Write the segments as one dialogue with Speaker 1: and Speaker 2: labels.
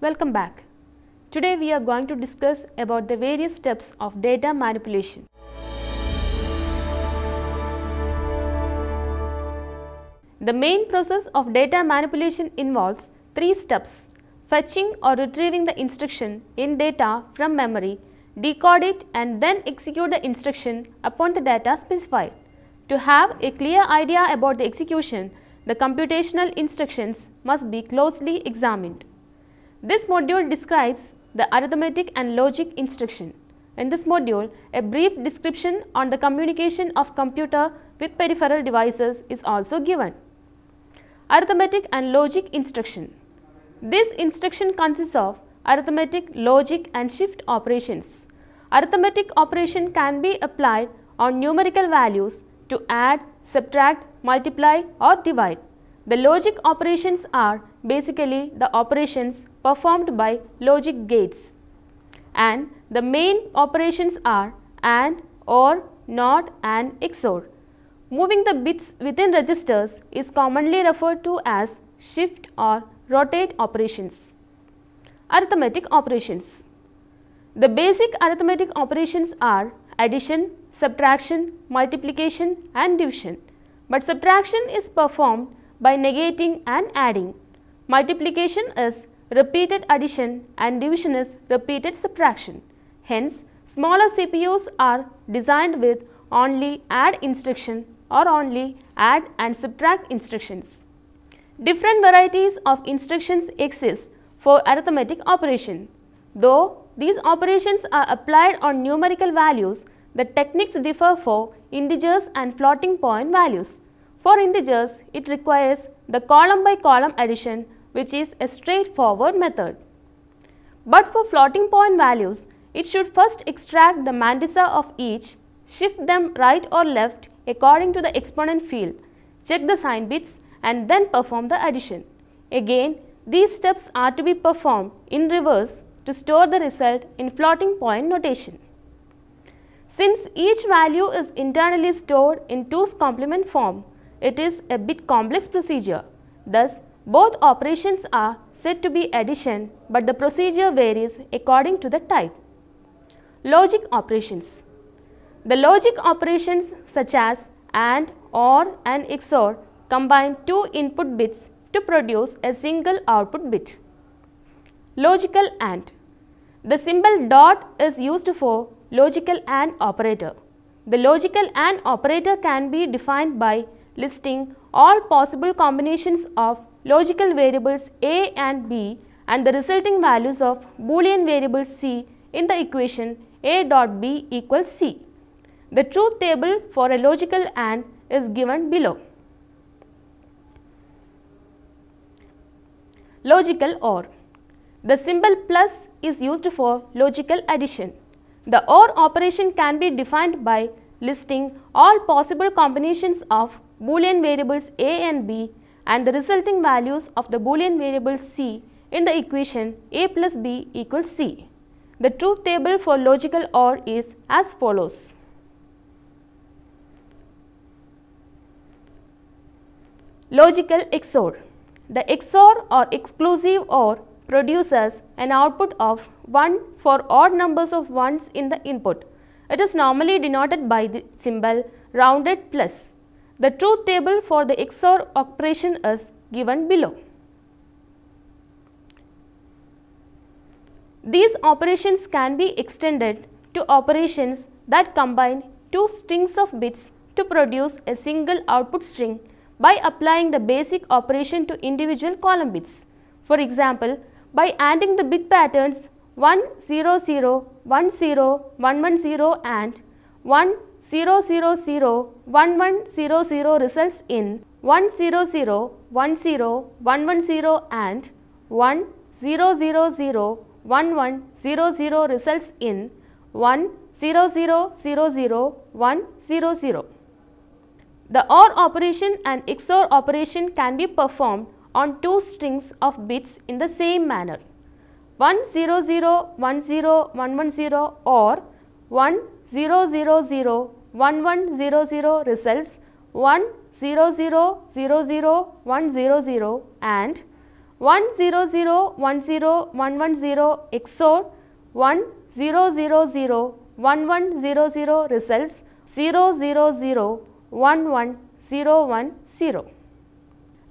Speaker 1: Welcome back. Today we are going to discuss about the various steps of data manipulation. The main process of data manipulation involves three steps: fetching or retrieving the instruction in data from memory, decode it and then execute the instruction upon the data specified. To have a clear idea about the execution, the computational instructions must be closely examined. This module describes the arithmetic and logic instruction. In this module, a brief description on the communication of computer with peripheral devices is also given. Arithmetic and logic instruction. This instruction consists of arithmetic, logic and shift operations. Arithmetic operation can be applied on numerical values to add, subtract, multiply or divide. The logic operations are basically the operations performed by logic gates, and the main operations are AND, OR, NOT and XOR. Moving the bits within registers is commonly referred to as shift or rotate operations. Arithmetic operations. The basic arithmetic operations are addition, subtraction, multiplication and division, but subtraction is performed by negating and adding. Multiplication is repeated addition and division is repeated subtraction. Hence, smaller CPUs are designed with only add instruction or only add and subtract instructions. Different varieties of instructions exist for arithmetic operation. Though these operations are applied on numerical values, the techniques differ for integers and floating point values. For integers, it requires the column by column addition, which is a straightforward method. But for floating point values, it should first extract the mantissa of each, shift them right or left according to the exponent field, check the sign bits and then perform the addition. Again, these steps are to be performed in reverse to store the result in floating point notation. Since each value is internally stored in 2's complement form, it is a bit complex procedure. Thus, both operations are said to be addition, but the procedure varies according to the type. Logic operations. The logic operations such as AND, OR and XOR combine two input bits to produce a single output bit. Logical AND. The symbol dot is used for logical AND operator. The logical AND operator can be defined by listing all possible combinations of logical variables A and B and the resulting values of Boolean variable C in the equation A dot B equals C. The truth table for a logical AND is given below. Logical OR. The symbol plus is used for logical addition. The OR operation can be defined by listing all possible combinations of Boolean variables A and B and the resulting values of the Boolean variable C in the equation A plus B equals C. The truth table for logical OR is as follows. Logical XOR. The XOR or exclusive OR produces an output of 1 for odd numbers of 1s in the input. It is normally denoted by the symbol rounded plus. The truth table for the XOR operation is given below. These operations can be extended to operations that combine two strings of bits to produce a single output string by applying the basic operation to individual column bits. For example, by adding the bit patterns 1 0 0 1 0 1 1 0 and 1 0 0 0 1 1 0 0 results in 1 0 0 1 0 1 1 0 and 1 0 0 0 1 1 0 0 results in 1 0 0 0 0 1 0 0. The OR operation and XOR operation can be performed on two strings of bits in the same manner. 1 0 0 1 0 1 1 0 or 1 0 0 0 1 1 0 0 results 1 0 0 0 0 1 0 0 and 100101110 XOR 1000110 results 0001110.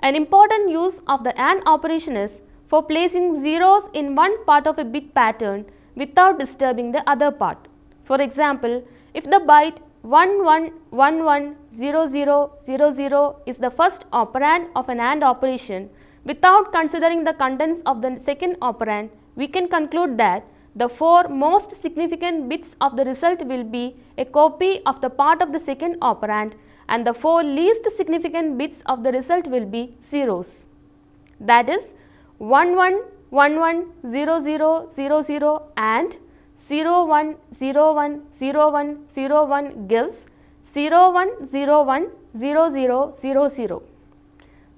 Speaker 1: An important use of the AND operation is for placing zeros in one part of a bit pattern without disturbing the other part. For example, if the byte 11110000 is the first operand of an AND operation, without considering the contents of the second operand, we can conclude that the 4 most significant bits of the result will be a copy of the part of the second operand, and the 4 least significant bits of the result will be zeros. That is 11110000 and 01010101 gives 01010000.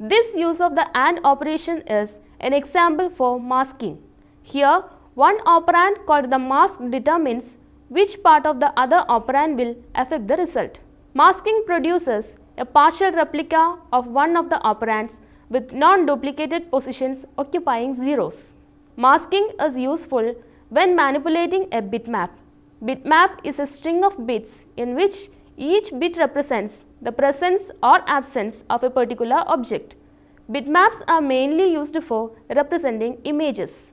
Speaker 1: This use of the AND operation is an example for masking. Here, one operand called the mask determines which part of the other operand will affect the result. Masking produces a partial replica of one of the operands with non-duplicated positions occupying zeros. Masking is useful when manipulating a bitmap. Bitmap is a string of bits in which each bit represents the presence or absence of a particular object. Bitmaps are mainly used for representing images.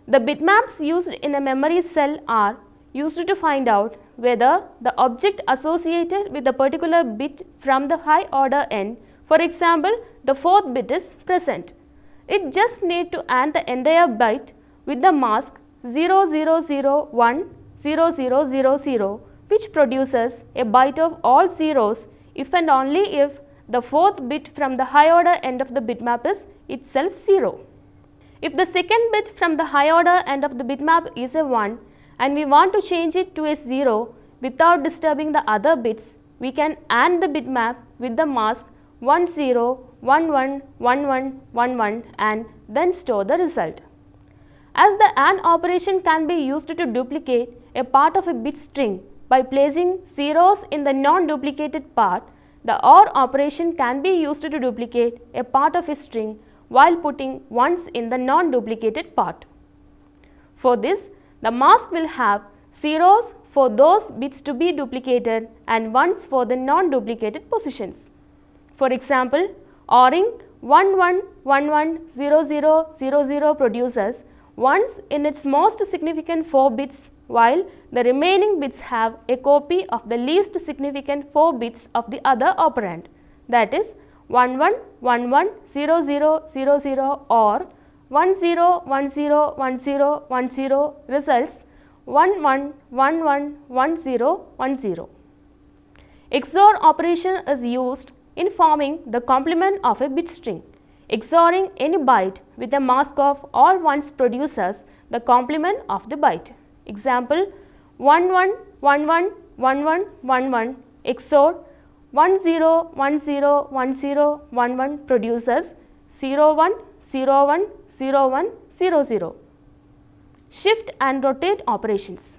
Speaker 1: The bitmaps used in a memory cell are used to find out whether the object associated with a particular bit from the high order n, for example, the 4th bit is present. It just needs to AND the entire byte with the mask 00010000, which produces a byte of all zeros if and only if the 4th bit from the high order end of the bitmap is itself 0. If the second bit from the high order end of the bitmap is a 1 and we want to change it to a 0 without disturbing the other bits, we can AND the bitmap with the mask 10111111 and then store the result. As the AND operation can be used to duplicate a part of a bit string by placing zeros in the non-duplicated part, the OR operation can be used to duplicate a part of a string while putting ones in the non-duplicated part. For this, the mask will have zeros for those bits to be duplicated and ones for the non-duplicated positions. For example, ORing 11110000 produces ones in its most significant 4 bits, while the remaining bits have a copy of the least significant 4 bits of the other operand, that is 11110000 or 10101010 results 11111010. XOR operation is used in forming the complement of a bit string. XORing any byte with a mask of all ones produces the complement of the byte. Example 11111111 XOR 10101011 produces 01010100. Shift and rotate operations.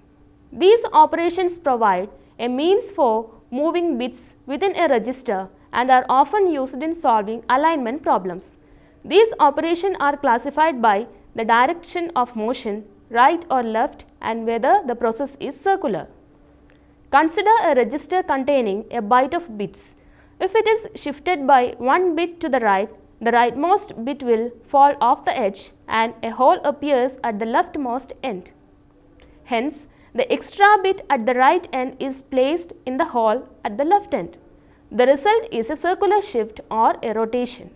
Speaker 1: These operations provide a means for moving bits within a register and are often used in solving alignment problems. These operations are classified by the direction of motion, right or left, and whether the process is circular. Consider a register containing a byte of bits. If it is shifted by 1 bit to the rightmost bit will fall off the edge and a hole appears at the leftmost end. Hence, the extra bit at the right end is placed in the hole at the left end. The result is a circular shift or a rotation.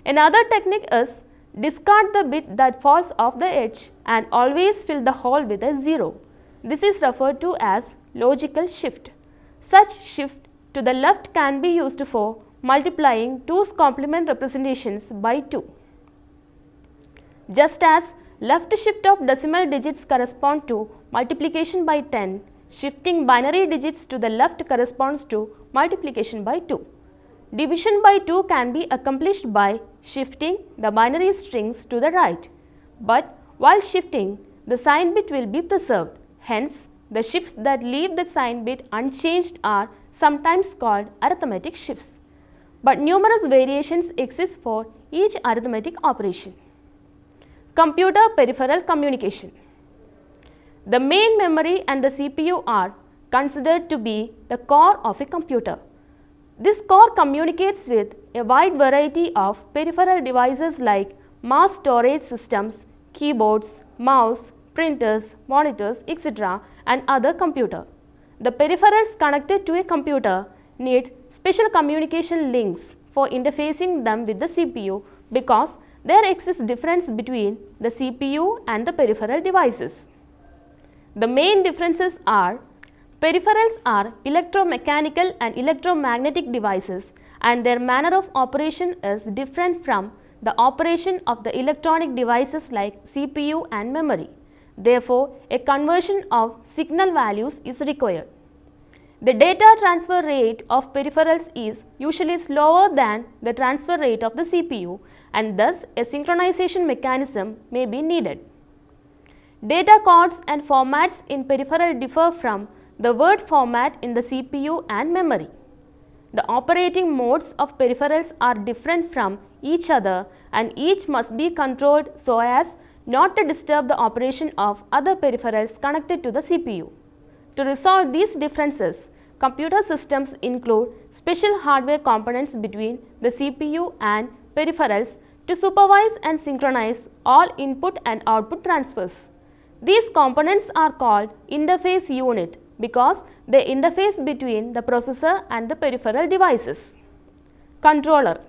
Speaker 1: Another technique is discard the bit that falls off the edge and always fill the hole with a 0. This is referred to as logical shift. Such shift to the left can be used for multiplying 2's complement representations by 2. Just as left shift of decimal digits correspond to multiplication by 10, shifting binary digits to the left corresponds to multiplication by 2. Division by 2 can be accomplished by shifting the binary strings to the right, but while shifting, the sign bit will be preserved. Hence, the shifts that leave the sign bit unchanged are sometimes called arithmetic shifts. but numerous variations exist for each arithmetic operation. Computer peripheral communication. The main memory and the CPU are considered to be the core of a computer. This core communicates with a wide variety of peripheral devices like mass storage systems, keyboards, mouse, printers, monitors, etc. and other computer. The peripherals connected to a computer need special communication links for interfacing them with the CPU because there exists difference between the CPU and the peripheral devices. The main differences are: peripherals are electromechanical and electromagnetic devices and their manner of operation is different from the operation of the electronic devices like CPU and memory. Therefore, a conversion of signal values is required. The data transfer rate of peripherals is usually slower than the transfer rate of the CPU and thus a synchronization mechanism may be needed. Data codes and formats in peripheral differ from the word format in the CPU and memory. The operating modes of peripherals are different from each other and each must be controlled so as not to disturb the operation of other peripherals connected to the CPU. To resolve these differences, computer systems include special hardware components between the CPU and peripherals to supervise and synchronize all input and output transfers. These components are called interface unit because they interface between the processor and the peripheral devices. Controller.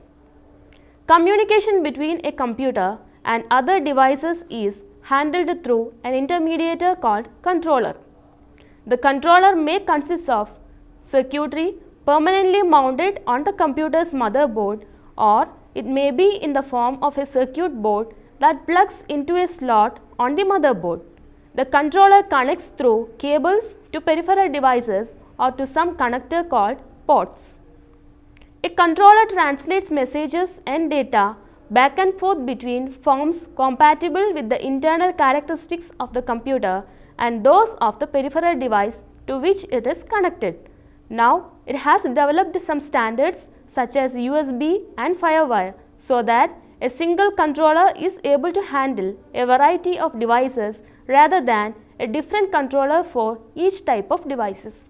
Speaker 1: Communication between a computer and other devices is handled through an intermediator called controller. The controller may consist of circuitry permanently mounted on the computer's motherboard, or it may be in the form of a circuit board that plugs into a slot on the motherboard. The controller connects through cables to peripheral devices or to some connector called ports. A controller translates messages and data back and forth between forms compatible with the internal characteristics of the computer and those of the peripheral device to which it is connected. Now, it has developed some standards such as USB and FireWire so that a single controller is able to handle a variety of devices rather than a different controller for each type of devices.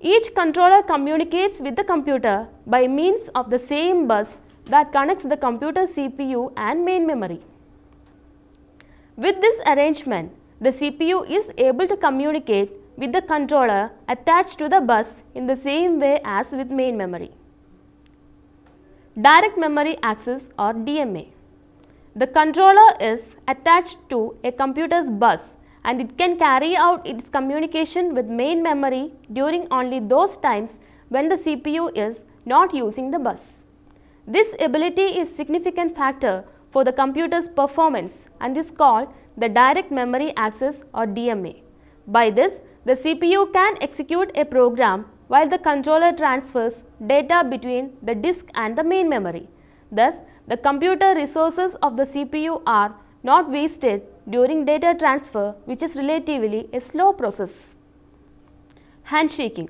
Speaker 1: Each controller communicates with the computer by means of the same bus that connects the computer CPU and main memory. With this arrangement, the CPU is able to communicate with the controller attached to the bus in the same way as with main memory. Direct memory access or DMA. The controller is attached to a computer's bus and it can carry out its communication with main memory during only those times when the CPU is not using the bus. This ability is a significant factor for the computer's performance and is called the direct memory access or DMA. By this, the CPU can execute a program while the controller transfers data between the disk and the main memory. Thus, the computer resources of the CPU are not wasted during data transfer, which is relatively a slow process. Handshaking.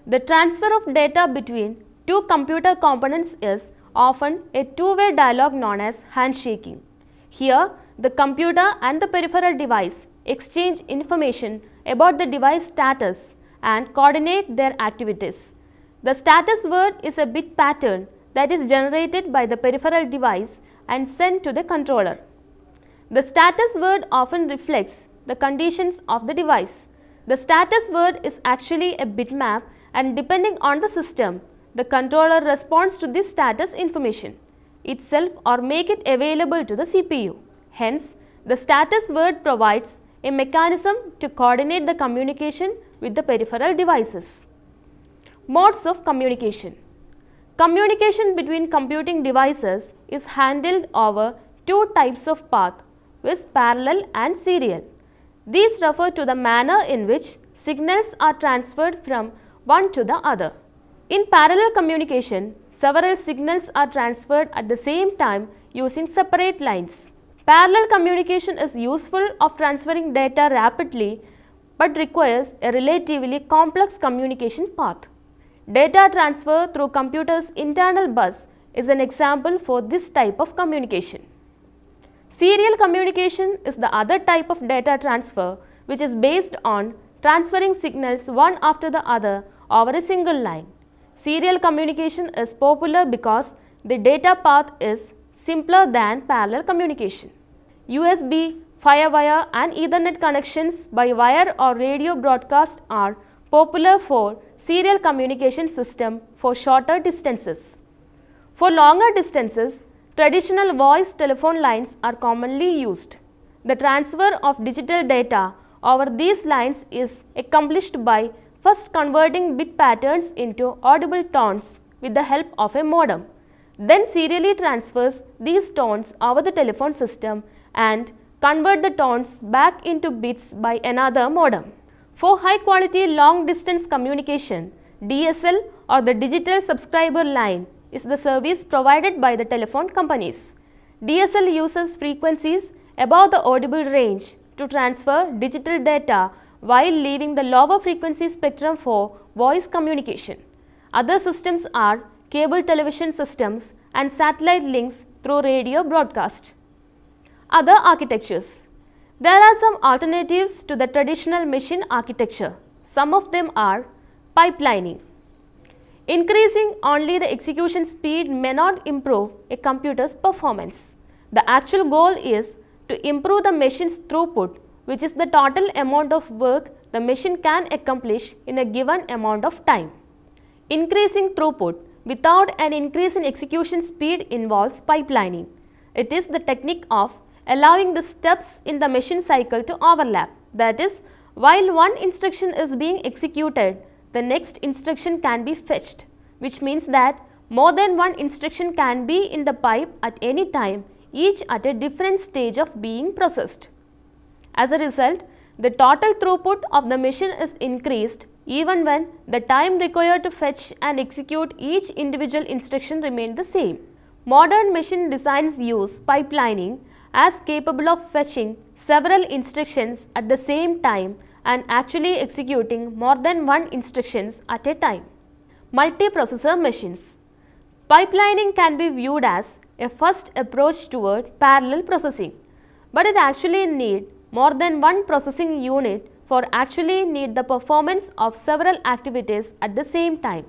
Speaker 1: The transfer of data between two computer components is often a two-way dialogue known as handshaking. Here, the computer and the peripheral device exchange information about the device status and coordinate their activities. The status word is a bit pattern that is generated by the peripheral device and sent to the controller. The status word often reflects the conditions of the device. The status word is actually a bitmap and depending on the system, the controller responds to this status information itself or make it available to the CPU. Hence, the status word provides a mechanism to coordinate the communication with the peripheral devices. Modes of communication. Communication between computing devices is handled over two types of path, with parallel and serial. These refer to the manner in which signals are transferred from one to the other. In parallel communication, several signals are transferred at the same time using separate lines. Parallel communication is useful of transferring data rapidly but requires a relatively complex communication path. Data transfer through computer's internal bus is an example for this type of communication. Serial communication is the other type of data transfer which is based on transferring signals one after the other over a single line. Serial communication is popular because the data path is simpler than parallel communication. USB, Firewire and Ethernet connections by wire or radio broadcast are popular for serial communication system for shorter distances. For longer distances, traditional voice telephone lines are commonly used. The transfer of digital data over these lines is accomplished by first converting bit patterns into audible tones with the help of a modem, then serially transfers these tones over the telephone system and convert the tones back into bits by another modem. For high quality long distance communication, DSL or the digital subscriber line is the service provided by the telephone companies. DSL uses frequencies above the audible range to transfer digital data while leaving the lower frequency spectrum for voice communication. Other systems are cable television systems and satellite links through radio broadcast. Other architectures. There are some alternatives to the traditional machine architecture. Some of them are pipelining. Increasing only the execution speed may not improve a computer's performance. The actual goal is to improve the machine's throughput, which is the total amount of work the machine can accomplish in a given amount of time. Increasing throughput without an increase in execution speed involves pipelining. It is the technique of allowing the steps in the machine cycle to overlap. That is, while one instruction is being executed, the next instruction can be fetched, which means that more than one instruction can be in the pipe at any time, each at a different stage of being processed. As a result, the total throughput of the machine is increased even when the time required to fetch and execute each individual instruction remained the same. Modern machine designs use pipelining as capable of fetching several instructions at the same time and actually executing more than one instructions at a time. Multiprocessor machines. Pipelining can be viewed as a first approach toward parallel processing, but it actually needs more than one processing unit for actually need the performance of several activities at the same time.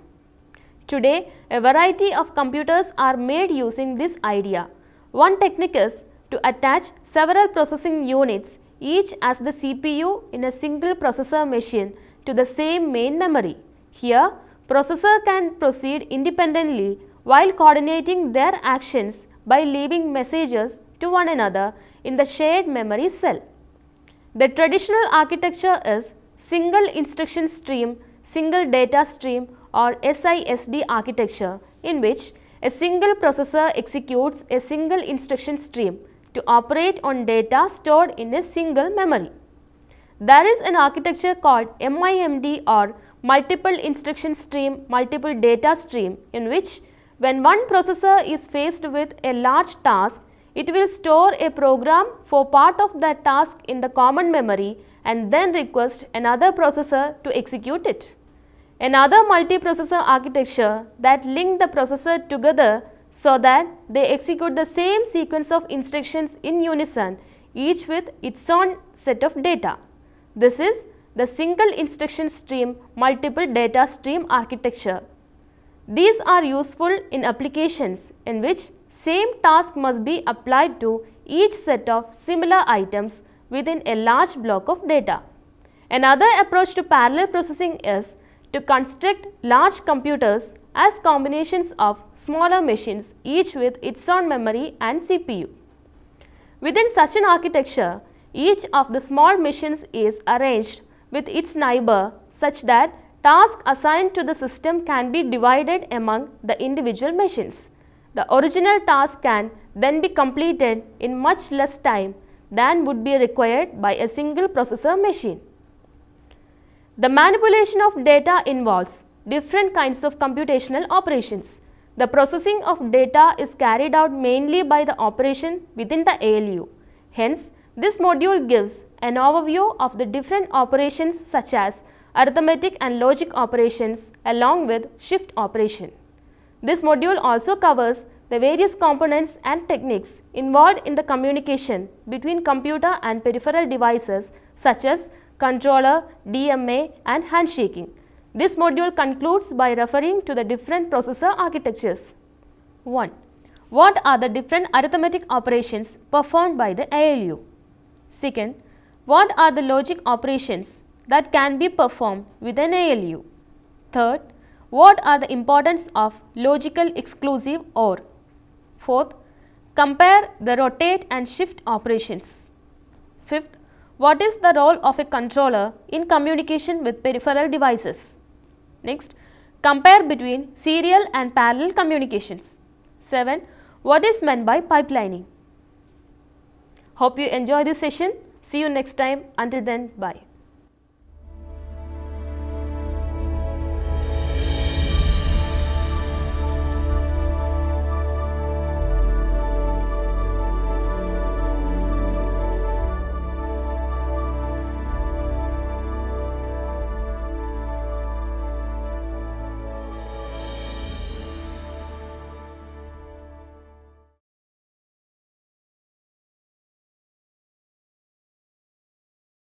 Speaker 1: Today, a variety of computers are made using this idea. One technique is to attach several processing units, each as the CPU in a single processor machine, to the same main memory. Here, processor can proceed independently while coordinating their actions by leaving messages to one another in the shared memory cell. The traditional architecture is single instruction stream, single data stream or SISD architecture, in which a single processor executes a single instruction stream to operate on data stored in a single memory. There is an architecture called MIMD or multiple instruction stream, multiple data stream, in which when one processor is faced with a large task, it will store a program for part of that task in the common memory and then request another processor to execute it. Another multiprocessor architecture that link the processor together so that they execute the same sequence of instructions in unison, each with its own set of data. This is the single instruction stream, multiple data stream architecture. These are useful in applications in which same task must be applied to each set of similar items within a large block of data. Another approach to parallel processing is to construct large computers as combinations of smaller machines, each with its own memory and CPU. Within such an architecture, each of the small machines is arranged with its neighbor such that tasks assigned to the system can be divided among the individual machines. The original task can then be completed in much less time than would be required by a single processor machine. The manipulation of data involves different kinds of computational operations. The processing of data is carried out mainly by the operation within the ALU. Hence, this module gives an overview of the different operations such as arithmetic and logic operations along with shift operation. This module also covers the various components and techniques involved in the communication between computer and peripheral devices such as controller, DMA and handshaking. This module concludes by referring to the different processor architectures. 1. What are the different arithmetic operations performed by the ALU? Second, what are the logic operations that can be performed with an ALU? Third, what are the importance of logical exclusive OR? Fourth, compare the rotate and shift operations. Fifth, what is the role of a controller in communication with peripheral devices? Next, compare between serial and parallel communications. 7. What is meant by pipelining? Hope you enjoy this session. See you next time. Until then, bye.